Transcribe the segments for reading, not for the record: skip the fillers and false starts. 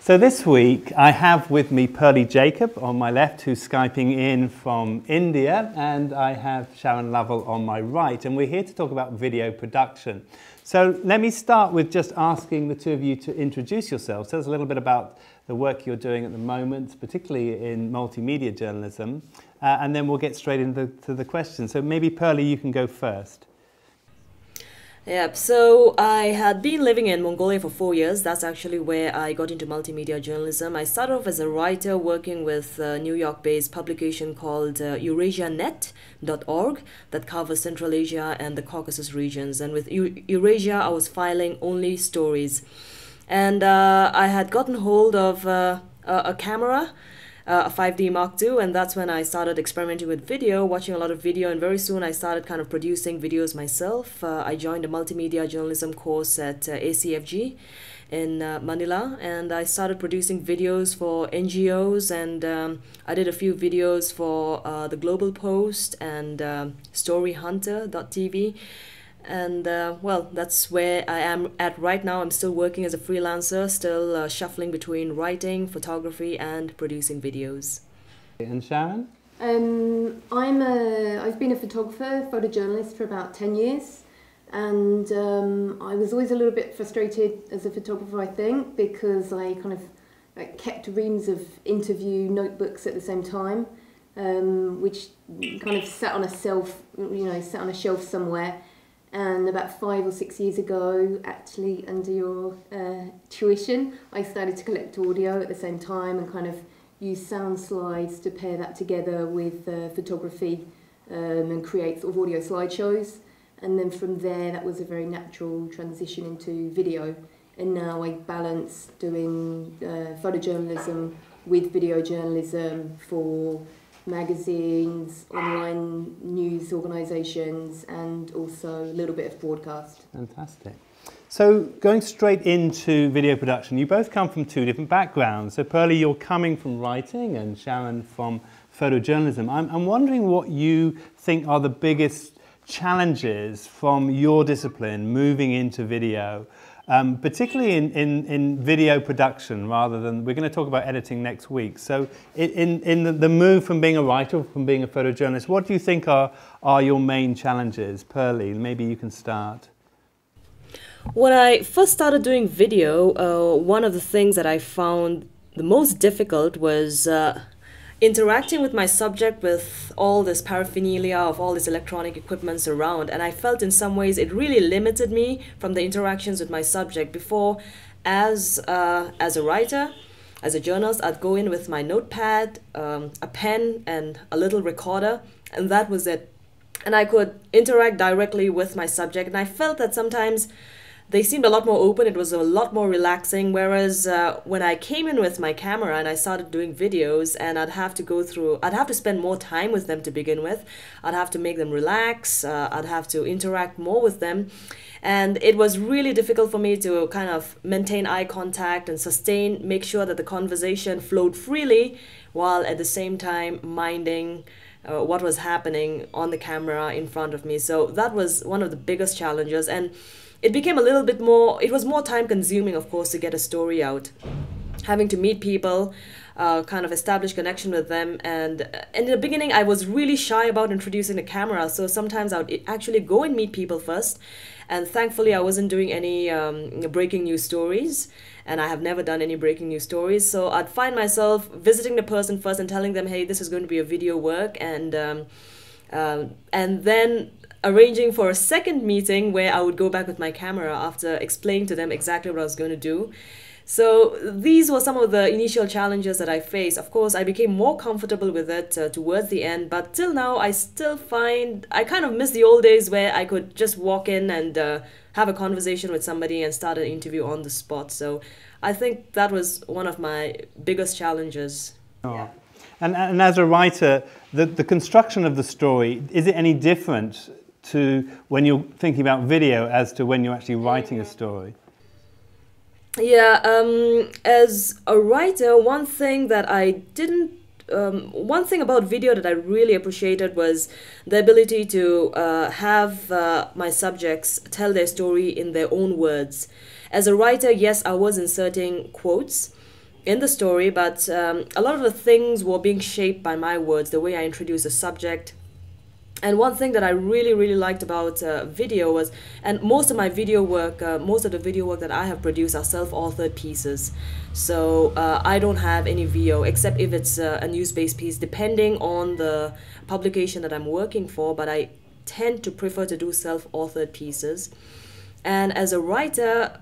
So this week I have with me Pearly Jacob on my left, who's Skyping in from India, and I have Sharron Lovell on my right, and we're here to talk about video production. So let me start with just asking the two of you to introduce yourselves. Tell us a little bit about the work you're doing at the moment, particularly in multimedia journalism, and then we'll get straight into the questions. So maybe Pearly, you can go first. Yep, so I had been living in Mongolia for 4 years. That's actually where I got into multimedia journalism. I started off as a writer working with a New York-based publication called EurasiaNet.org that covers Central Asia and the Caucasus regions. And with Eurasia, I was filing only stories. And I had gotten hold of a camera, a 5D Mark II, and that's when I started experimenting with video, watching a lot of video, and very soon I started kind of producing videos myself. I joined a multimedia journalism course at ACFG in Manila, and I started producing videos for NGOs, and I did a few videos for the Global Post and StoryHunter.tv. And well, that's where I am at right now. I'm still working as a freelancer, still shuffling between writing, photography, and producing videos. And Sharron? I've been a photographer, photojournalist for about 10 years. And I was always a little bit frustrated as a photographer, I think, because I kind of kept reams of interview notebooks at the same time, which kind of sat on a shelf somewhere. And about 5 or 6 years ago, actually under your tuition, I started to collect audio at the same time and kind of use sound slides to pair that together with photography and create sort of audio slideshows. And then from there, that was a very natural transition into video. And now I balance doing photojournalism with video journalism for magazines, online news organisations, and also a little bit of broadcast. Fantastic. So going straight into video production, you both come from two different backgrounds. So Pearly, you're coming from writing and Sharron from photojournalism. I'm wondering what you think are the biggest challenges from your discipline moving into video, particularly in video production rather than, we're going to talk about editing next week. So in the move from being a writer, from being a photojournalist, what do you think are your main challenges? Pearly, maybe you can start. When I first started doing video, one of the things that I found the most difficult was interacting with my subject with all this paraphernalia of all these electronic equipments around, and I felt in some ways it really limited me from the interactions with my subject. Before, as a writer, as a journalist, I'd go in with my notepad, a pen, and a little recorder, and that was it. And I could interact directly with my subject, and I felt that sometimes they seemed a lot more open, it was a lot more relaxing, whereas when I came in with my camera and I started doing videos, and I'd have to spend more time with them to begin with. I'd have to make them relax, I'd have to interact more with them. And it was really difficult for me to kind of maintain eye contact and make sure that the conversation flowed freely, while at the same time minding what was happening on the camera in front of me. So that was one of the biggest challenges. And it became it was more time consuming, of course, to get a story out. Having to meet people, kind of establish connection with them. And in the beginning, I was really shy about introducing the camera. So sometimes I would actually go and meet people first. And thankfully, I wasn't doing any breaking news stories. And I have never done any breaking news stories. So I'd find myself visiting the person first and telling them, hey, this is going to be a video work. And then arranging for a second meeting where I would go back with my camera after explaining to them exactly what I was going to do. So these were some of the initial challenges that I faced. Of course, I became more comfortable with it towards the end, but till now I still find I kind of miss the old days where I could just walk in and have a conversation with somebody and start an interview on the spot. So I think that was one of my biggest challenges. Oh. Yeah. And as a writer, the construction of the story, is it any different to when you're thinking about video as to when you're actually writing a story? Yeah, as a writer, one thing about video that I really appreciated was the ability to have my subjects tell their story in their own words. As a writer, yes, I was inserting quotes in the story, but a lot of the things were being shaped by my words, the way I introduced the subject. And one thing that I really, really liked about video was, and most of my video work, most of the video work that I have produced are self-authored pieces. So I don't have any VO, except if it's a news-based piece, depending on the publication that I'm working for, but I tend to prefer to do self-authored pieces. And as a writer,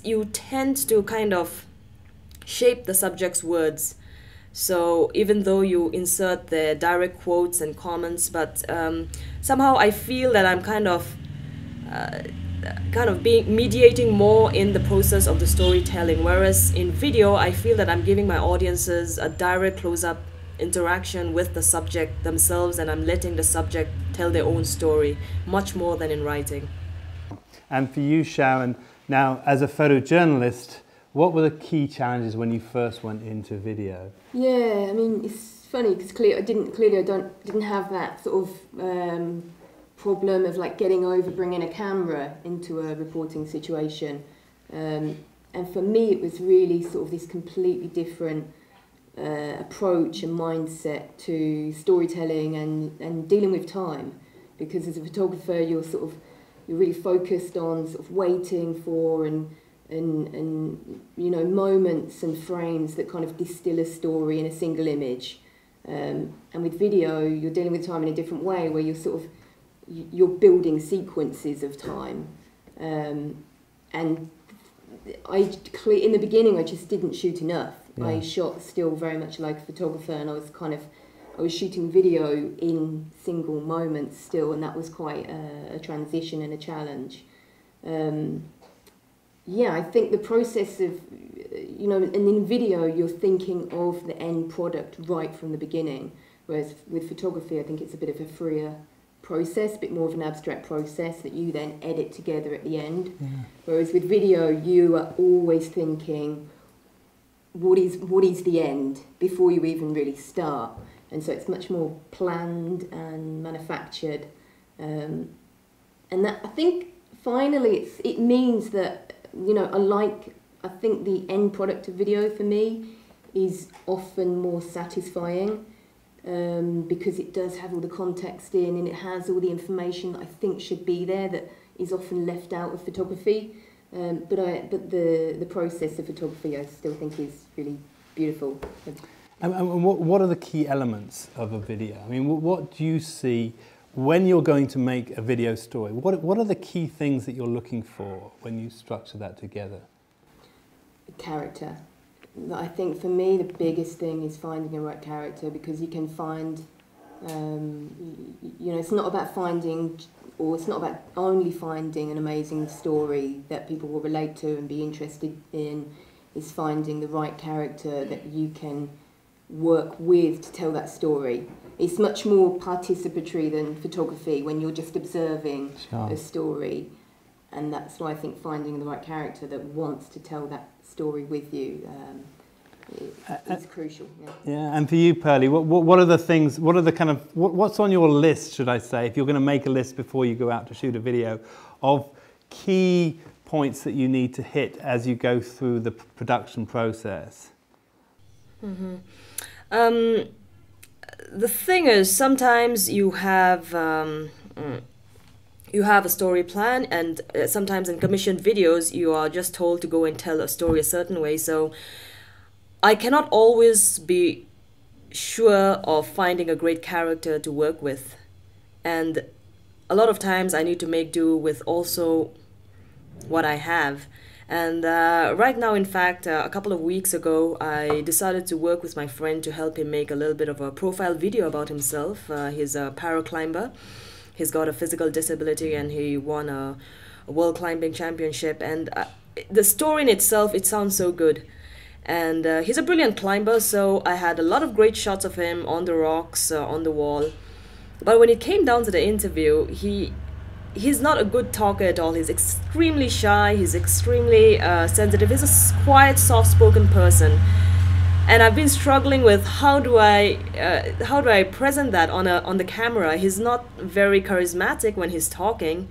you tend to kind of shape the subject's words. So even though you insert the direct quotes and comments, but somehow I feel that I'm kind of mediating more in the process of the storytelling. Whereas in video, I feel that I'm giving my audiences a direct close-up interaction with the subject themselves, and I'm letting the subject tell their own story much more than in writing. And for you, Sharron, now as a photojournalist, what were the key challenges when you first went into video? Yeah, I mean, it's funny because I didn't have that sort of problem of like getting over bringing a camera into a reporting situation. And for me, it was really sort of this completely different approach and mindset to storytelling and dealing with time. Because as a photographer, you're really focused on sort of waiting for and you know, moments and frames that kind of distill a story in a single image. And with video, you're dealing with time in a different way, where you're building sequences of time. And in the beginning, I just didn't shoot enough. Yeah. I shot still very much like a photographer, and I was shooting video in single moments still, and that was quite a transition and a challenge. Yeah, I think the process of, you know, and in video you're thinking of the end product right from the beginning, whereas with photography I think it's a bit of a freer process, a bit more of an abstract process that you then edit together at the end. Yeah. Whereas with video you are always thinking, what is the end before you even really start, and so it's much more planned and manufactured, and that, I think finally it means that, you know, I think the end product of video for me is often more satisfying, because it does have all the context in, and it has all the information that I think should be there that is often left out of photography. But the process of photography I still think is really beautiful. And what are the key elements of a video? I mean, what do you see when you're going to make a video story? What are the key things that you're looking for when you structure that together? Character. I think for me the biggest thing is finding the right character, because you can find, you know, it's not about finding, or it's not about only finding an amazing story that people will relate to and be interested in. Is finding the right character that you can work with to tell that story. It's much more participatory than photography when you're just observing a story, and that's why I think finding the right character that wants to tell that story with you is crucial. Yeah. Yeah, and for you, Pearly, what are the things? What are the kind of what's on your list, should I say, if you're going to make a list before you go out to shoot a video, of key points that you need to hit as you go through the production process? Mm-hmm. The thing is, sometimes you have a story plan, and sometimes in commissioned videos you are just told to go and tell a story a certain way. So I cannot always be sure of finding a great character to work with, and a lot of times I need to make do with also what I have. And right now, in fact, a couple of weeks ago, I decided to work with my friend to help him make a little bit of a profile video about himself. He's a paraclimber. He's got a physical disability, and he won a world climbing championship. And the story in itself, it sounds so good. And he's a brilliant climber, so I had a lot of great shots of him on the rocks, on the wall. But when it came down to the interview, he's not a good talker at all. He's extremely shy, he's extremely sensitive. He's a quiet, soft-spoken person. And I've been struggling with how do I present that on the camera. He's not very charismatic when he's talking,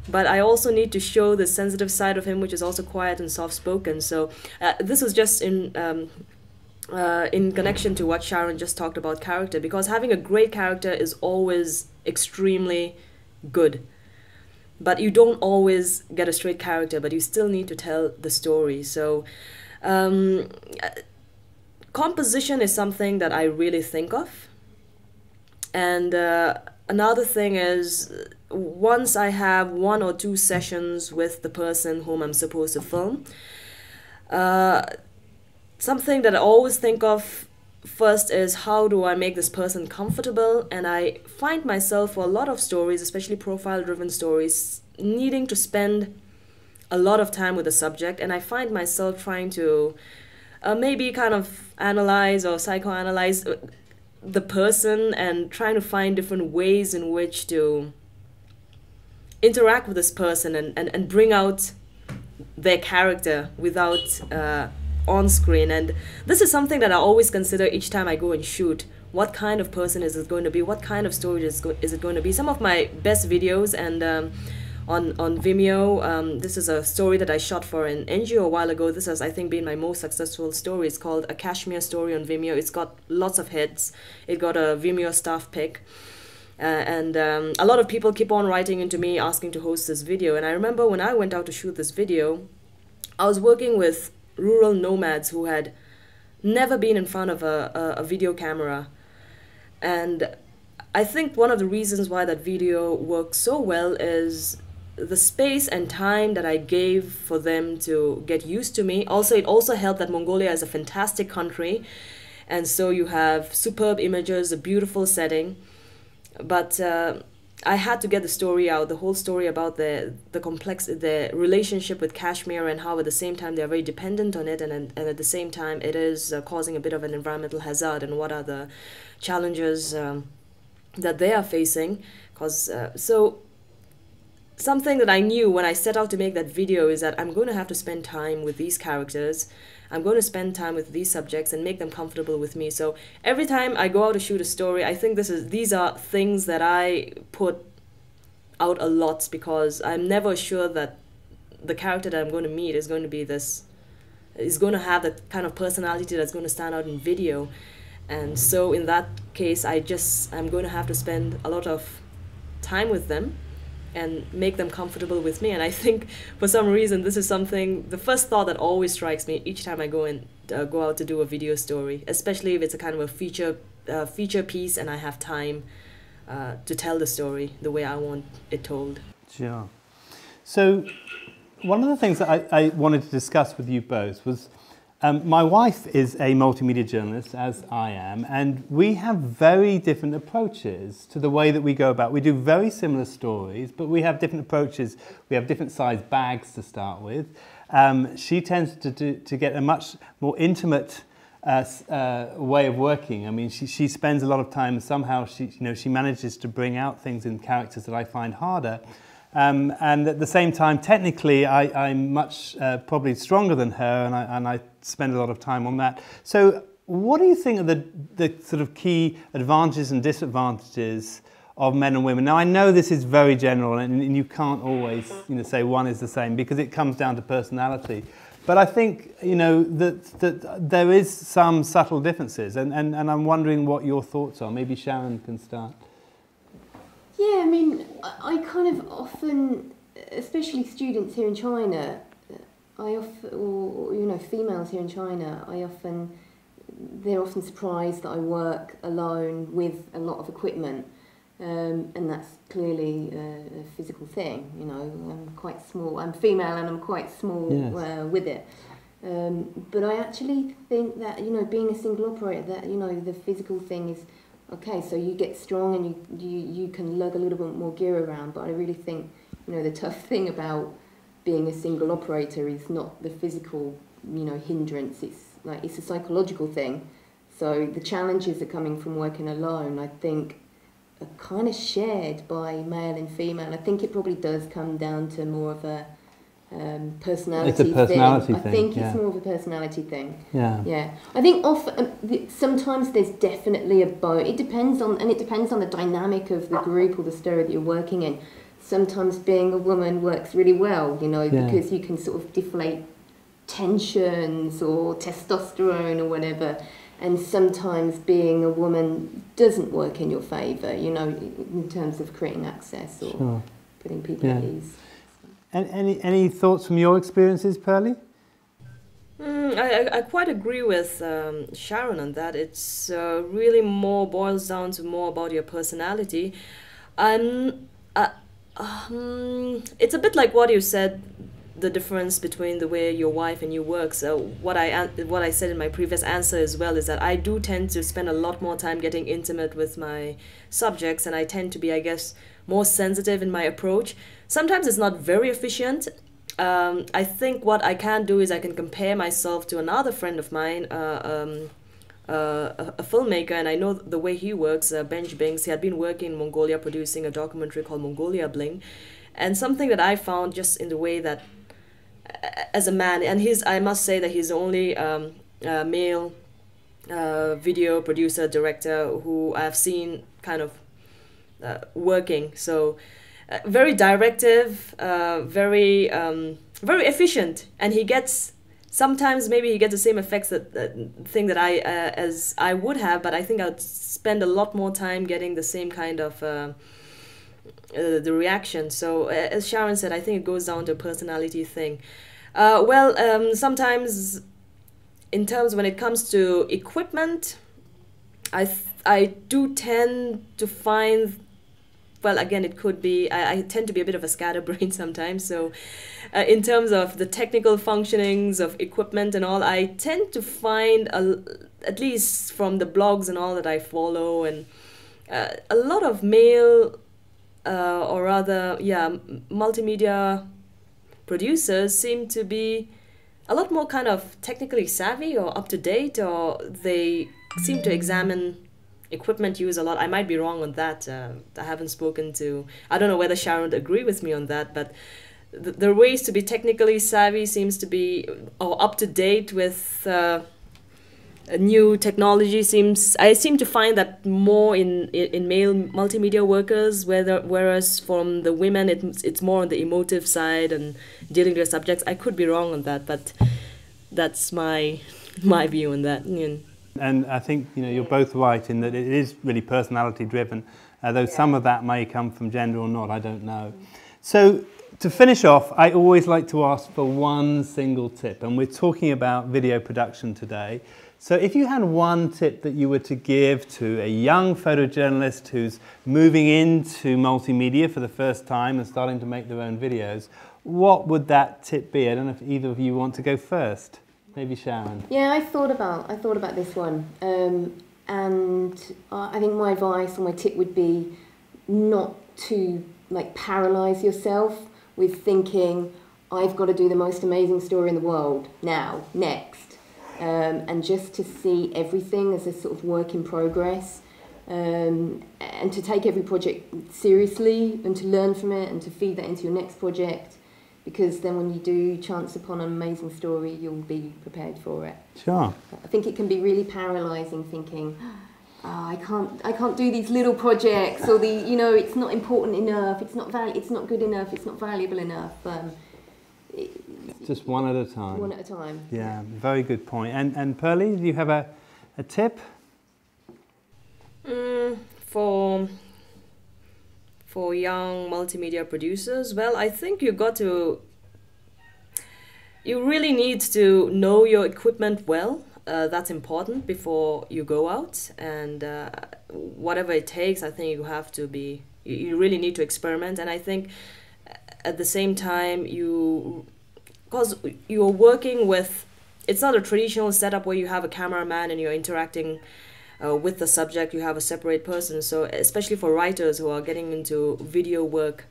but I also need to show the sensitive side of him, which is also quiet and soft-spoken. So this was just in connection to what Sharron just talked about character, because having a great character is always extremely good. But you don't always get a straight character, but you still need to tell the story. So composition is something that I really think of. And another thing is, once I have 1 or 2 sessions with the person whom I'm supposed to film, something that I always think of first is, how do I make this person comfortable? And I find myself, for a lot of stories, especially profile-driven stories, needing to spend a lot of time with the subject, and I find myself trying to maybe kind of analyze or psychoanalyze the person, and trying to find different ways in which to interact with this person and bring out their character without on screen. And this is something that I always consider each time I go and shoot. What kind of person is it going to be? What kind of story is it going to be? Some of my best videos, and on Vimeo, this is a story that I shot for an NGO a while ago. This has, I think, been my most successful story. It's called A Kashmir Story on Vimeo. It's got lots of hits. It got a Vimeo staff pick. And a lot of people keep on writing into me asking to host this video. And I remember when I went out to shoot this video, I was working with rural nomads who had never been in front of a video camera. And I think one of the reasons why that video worked so well is the space and time that I gave for them to get used to me. Also, it also helped that Mongolia is a fantastic country, and so you have superb images, a beautiful setting. But I had to get the story out, the whole story about the relationship with Kashmir, and how at the same time they are very dependent on it, and at the same time it is causing a bit of an environmental hazard, and what are the challenges that they are facing. So something that I knew when I set out to make that video is that I'm going to have to spend time with these characters. I'm going to spend time with these subjects and make them comfortable with me. So every time I go out to shoot a story, I think these are things that I put out a lot, because I'm never sure that the character that I'm going to meet is going to have the kind of personality that's going to stand out in video. And so in that case, I'm going to have to spend a lot of time with them and make them comfortable with me. And I think for some reason this is something, the first thought that always strikes me each time I go out to do a video story, especially if it's a kind of a feature piece and I have time to tell the story the way I want it told. Sure. So one of the things that I wanted to discuss with you both was, my wife is a multimedia journalist, as I am, and we have very different approaches to the way that we go about. We do very similar stories, but we have different approaches. We have different size bags to start with. She tends to get a much more intimate way of working. I mean, she spends a lot of time, and somehow she manages to bring out things in characters that I find harder. And at the same time, technically, I'm much probably stronger than her, and I spend a lot of time on that. So what do you think are the sort of key advantages and disadvantages of men and women? Now, I know this is very general, and you can't always say one is the same, because it comes down to personality. But I think that there is some subtle differences, and I'm wondering what your thoughts are. Maybe Sharron can start. Yeah, I mean, I kind of often, especially students here in China, or females here in China, they're often surprised that I work alone with a lot of equipment, and that's clearly a physical thing. I'm quite small. I'm female and I'm quite small. Yes. With it. But I actually think that being a single operator, that the physical thing is. Okay, so you get strong and you can lug a little bit more gear around, but I really think, the tough thing about being a single operator is not the physical, hindrance. It's a psychological thing. So the challenges that are coming from working alone, I think, are kind of shared by male and female. I think it probably does come down to more of a personality thing. It's a personality thing. I think it's more of a personality thing. Yeah. Yeah. I think sometimes there's definitely a it depends on the dynamic of the group or the story that you're working in. sometimes being a woman works really well, you know, Yeah. because you can sort of deflate tensions or testosterone or whatever, and sometimes being a woman doesn't work in your favour, you know, in terms of creating access or Sure. putting people at ease. And any thoughts from your experiences, Pearly? I quite agree with Sharron on that. It's really more boils down to more about your personality. It's a bit like what you said, the difference between the way your wife and you work. So what I said in my previous answer as well is that I do tend to spend a lot more time getting intimate with my subjects, and I tend to be, I guess, more sensitive in my approach. Sometimes it's not very efficient. I think what I can do is I can compare myself to another friend of mine, a filmmaker, and I know the way he works, Benj Binks. He had been working in Mongolia producing a documentary called Mongolia Bling. And something that I found just in the way that, as a man, and I must say that he's the only male video producer, director who I've seen kind of working. So very directive, very efficient, and he gets, sometimes maybe he gets the same effects that as I would have, but I think I'd spend a lot more time getting the same kind of the reaction. So as Sharron said, I think it goes down to a personality thing. Sometimes in terms when it comes to equipment, I do tend to find, well, again, it could be, I tend to be a bit of a scatterbrain sometimes. So in terms of the technical functionings of equipment and all, I tend to find, at least from the blogs and all that I follow, and a lot of male or rather, multimedia producers seem to be a lot more kind of technically savvy or up to date, or they seem to examine equipment use a lot. I might be wrong on that. I haven't spoken to, I don't know whether Sharron would agree with me on that, but the ways to be technically savvy seems to be, or up to date with new technology I seem to find that more in male multimedia workers, whereas from the women it's more on the emotive side and dealing with subjects. I could be wrong on that, but that's my view on that. And I think you're both right in that it is really personality driven, though some of that may come from gender or not, I don't know. So to finish off, I always like to ask for one single tip, and we're talking about video production today. So if you had one tip that you were to give to a young photojournalist who's moving into multimedia for the first time and starting to make their own videos, what would that tip be? I don't know if either of you want to go first. Maybe Sharron. Yeah, I thought about this one, and I think my advice or my tip would be not to paralyze yourself with thinking I've got to do the most amazing story in the world now, next. And just to see everything as a sort of work in progress, and to take every project seriously and to learn from it and to feed that into your next project, because then when you do chance upon an amazing story, you'll be prepared for it. Sure. I think it can be really paralysing thinking, I can't do these little projects, or it's not important enough, it's not good enough, it's not valuable enough. Just one at a time. One at a time. Yeah, very good point. And Pearly, do you have a tip? For young multimedia producers, well, I think you really need to know your equipment well. That's important before you go out, and whatever it takes, I think you really need to experiment. And I think at the same time, because you're working with, it's not a traditional setup where you have a cameraman and you're interacting with the subject, you have a separate person. So especially for writers who are getting into video work,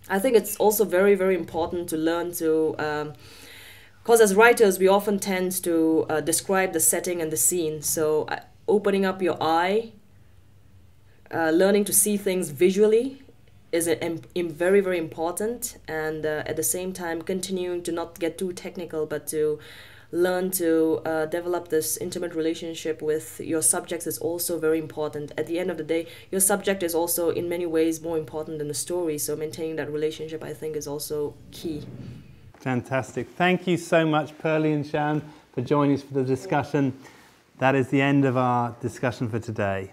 I think it's also very, very important to learn to, because as writers, we often tend to describe the setting and the scene. So opening up your eye, learning to see things visually is very, very important, and at the same time continuing to not get too technical, but to learn to develop this intimate relationship with your subjects is also very important. At the end of the day, your subject is also in many ways more important than the story, so maintaining that relationship, I think, is also key. Fantastic. Thank you so much, Pearly and Sharron, for joining us for the discussion. That is the end of our discussion for today.